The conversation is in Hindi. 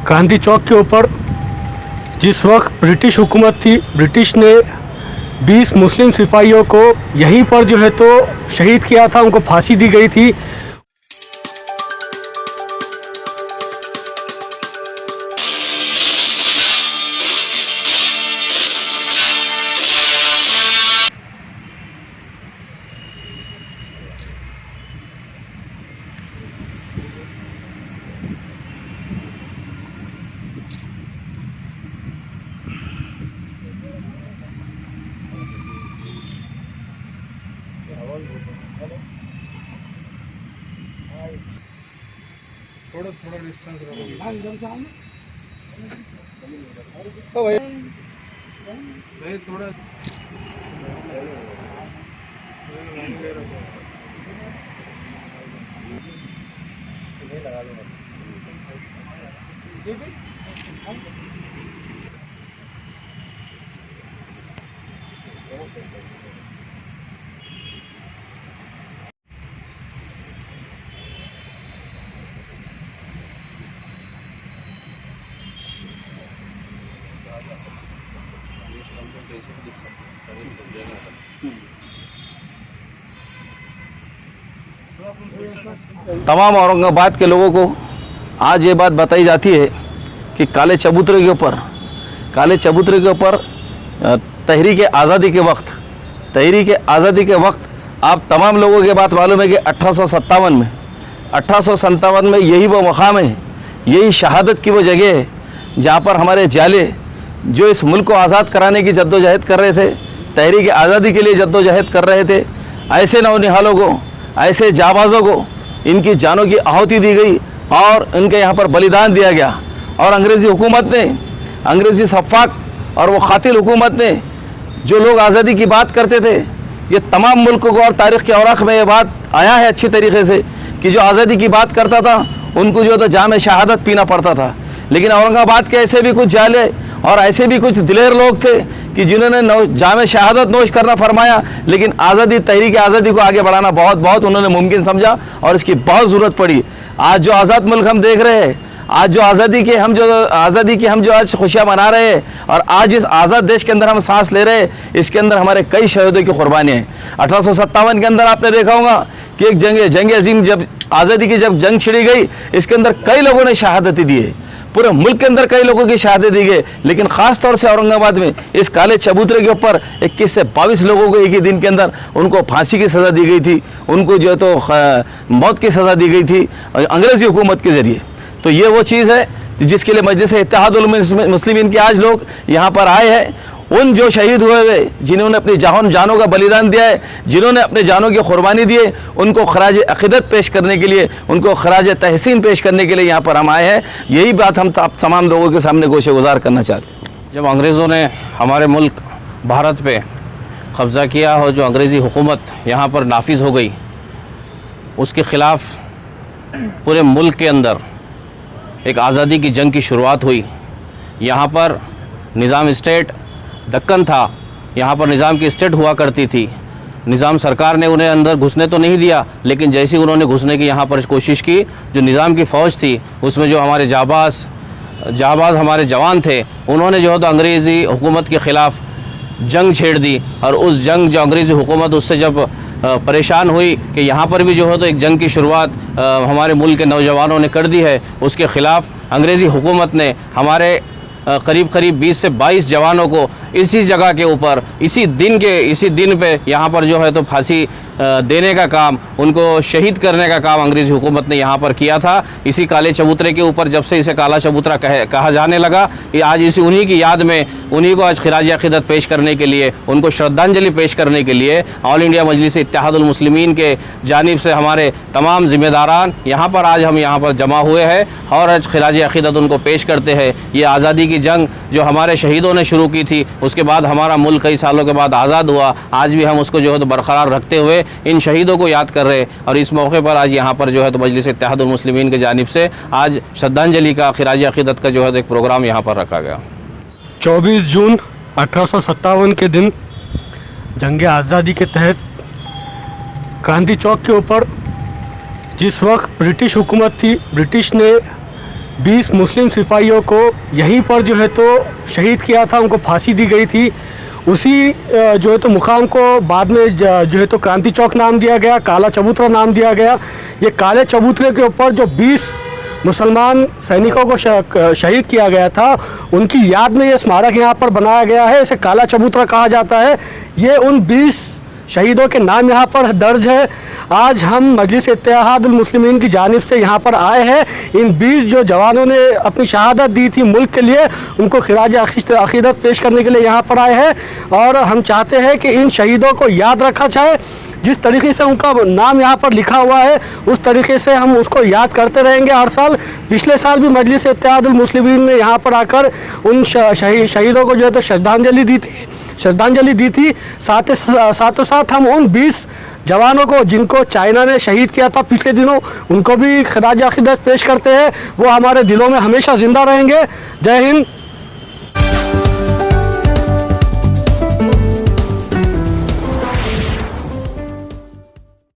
गांधी चौक के ऊपर जिस वक्त ब्रिटिश हुकूमत थी, ब्रिटिश ने 20 मुस्लिम सिपाहियों को यहीं पर जो है तो शहीद किया था, उनको फांसी दी गई थी। थोड़ा डिस्टेंस रखो भाई, थोड़ा तमाम औरंगाबाद के लोगों को आज ये बात बताई जाती है कि काले चबूतरे के ऊपर तहरीक आज़ादी के वक्त आप तमाम लोगों की बात मालूम है कि 1857 में यही वो मकाम है, यही शहादत की वो जगह है जहाँ पर हमारे जाले जो इस मुल्क को आज़ाद कराने की जद्दोजहद कर रहे थे, तहरीक आज़ादी के लिए जद्दोजहद कर रहे थे, ऐसे नौनिहालों को, ऐसे जाबाज़ों को इनकी जानों की आहुति दी गई और इनके यहाँ पर बलिदान दिया गया। और अंग्रेज़ी हुकूमत ने, अंग्रेज़ी सफ़ाक और वो क़ातिल हुकूमत ने जो लोग आज़ादी की बात करते थे, ये तमाम मुल्क को और तारीख़ के औराक़ में ये बात आया है अच्छी तरीके से कि जो आज़ादी की बात करता था उनको जो तो जाम शहादत पीना पड़ता था। लेकिन औरंगाबाद के ऐसे भी कुछ जाले और ऐसे भी कुछ दिलेर लोग थे कि जिन्होंने जाम शहादत नोश करना फरमाया, लेकिन आज़ादी, तहरीक आज़ादी को आगे बढ़ाना बहुत उन्होंने मुमकिन समझा और इसकी बहुत ज़रूरत पड़ी। आज जो आज़ाद मुल्क हम देख रहे हैं, आज जो आज़ादी की हम जो आज खुशियाँ मना रहे हैं और आज इस आज़ाद देश के अंदर हम सांस ले रहे हैं, इसके अंदर हमारे कई शहीदों की कुर्बानियाँ हैं। 1857 के अंदर आपने देखा होगा कि एक जंग अजीम, जब आज़ादी की जब जंग छिड़ी गई, इसके अंदर कई लोगों ने शहादतें दी है, पूरे मुल्क के अंदर कई लोगों की शहादत दी गई। लेकिन ख़ास तौर से औरंगाबाद में इस काले चबूतरे के ऊपर 21 से 22 लोगों को एक ही दिन के अंदर उनको फांसी की सज़ा दी गई थी, उनको जो है तो मौत की सज़ा दी गई थी अंग्रेज़ी हुकूमत के ज़रिए। तो ये वो चीज़ है जिसके लिए मजलिस इत्तेहादुल मुस्लिमीन के आज लोग यहाँ पर आए हैं। उन जो शहीद हुए हुए, जिन्होंने अपनी जानों का बलिदान दिया है, जिन्होंने अपने जानों की कुर्बानी दी है, उनको खराज अक़ीदत पेश करने के लिए, उनको खराज तहसीन पेश करने के लिए यहाँ पर हम आए हैं। यही बात हम तमाम लोगों के सामने गोशे गुजार करना चाहते हैं। जब अंग्रेज़ों ने हमारे मुल्क भारत पे कब्ज़ा किया और जो अंग्रेज़ी हुकूमत यहाँ पर नाफिज हो गई, उसके ख़िलाफ़ पूरे मुल्क के अंदर एक आज़ादी की जंग की शुरुआत हुई। यहाँ पर निज़ाम स्टेट दक्कन था, यहाँ पर निज़ाम की स्टेट हुआ करती थी। निज़ाम सरकार ने उन्हें अंदर घुसने तो नहीं दिया, लेकिन जैसे ही उन्होंने घुसने की यहाँ पर कोशिश की, जो निज़ाम की फ़ौज थी उसमें जो हमारे जाबाज़ हमारे जवान थे, उन्होंने जो है तो अंग्रेज़ी हुकूमत के ख़िलाफ़ जंग छेड़ दी। और उस जंग, जो अंग्रेज़ी हुकूमत उससे जब परेशान हुई कि यहाँ पर भी जो है तो एक जंग की शुरुआत हमारे मुल्क के नौजवानों ने कर दी है, उसके ख़िलाफ़ अंग्रेज़ी हुकूमत ने हमारे करीब 20 से 22 जवानों को इसी जगह के ऊपर इसी दिन पे यहाँ पर जो है तो फांसी देने का काम, उनको शहीद करने का काम अंग्रेज़ी हुकूमत ने यहाँ पर किया था। इसी काले चबूतरे के ऊपर जब से इसे काला चबूतरा कहा जाने लगा, ये आज इसी उन्हीं की याद में, उन्हीं को आज खिराज अक़ीदत पेश करने के लिए, उनको श्रद्धांजलि पेश करने के लिए ऑल इंडिया मजलिस इत्तेहादुल मुस्लिमीन के जानिब से हमारे तमाम ज़िम्मेदारान यहाँ पर आज हम यहाँ पर जमा हुए हैं और आज खिराज अक़ीदत उनको पेश करते हैं। ये आज़ादी की जंग जो हमारे शहीदों ने शुरू की थी, उसके बाद हमारा मुल्क कई सालों के बाद आज़ाद हुआ, आज भी हम उसको जो है तो बरकरार रखते हुए इन शहीदों को याद कर रहे हैं। और इस मौके पर आज यहाँ पर जो है तो मजलिस इत्तेहादुल मुस्लिमीन की जानिब से आज श्रद्धांजलि का, खिराज अक़ीदत का जो है तो एक प्रोग्राम यहाँ पर रखा गया। 24 जून 1857 के दिन जंग आज़ादी के तहत गांधी चौक के ऊपर जिस वक्त ब्रिटिश हुकूमत थी, ब्रिटिश ने 20 मुस्लिम सिपाहियों को यहीं पर जो है तो शहीद किया था, उनको फांसी दी गई थी। उसी जो है तो मुकाम को बाद में जो है तो क्रांति चौक नाम दिया गया, काला चबूतरा नाम दिया गया। ये काले चबूतरे के ऊपर जो 20 मुसलमान सैनिकों को शहीद किया गया था, उनकी याद में ये स्मारक यहाँ पर बनाया गया है। इसे काला चबूतरा कहा जाता है। ये उन 20 शहीदों के नाम यहाँ पर दर्ज है। आज हम मजलिस इत्तेहादुल मुस्लिमीन की जानिब से यहाँ पर आए हैं। इन 20 जो जवानों ने अपनी शहादत दी थी मुल्क के लिए, उनको खिराज अकीदत पेश करने के लिए यहाँ पर आए हैं। और हम चाहते हैं कि इन शहीदों को याद रखा जाए। जिस तरीके से उनका नाम यहाँ पर लिखा हुआ है, उस तरीके से हम उसको याद करते रहेंगे हर साल। पिछले साल भी मजलिस इत्तेहादुल मुस्लिमीन ने यहाँ पर आकर उन शहीदों को जो है तो श्रद्धांजलि दी थी। साथ साथ हम उन 20 जवानों को जिनको चाइना ने शहीद किया था पिछले दिनों, उनको भी खिराज अकीदत पेश करते हैं। वो हमारे दिलों में हमेशा ज़िंदा रहेंगे। जय हिंद,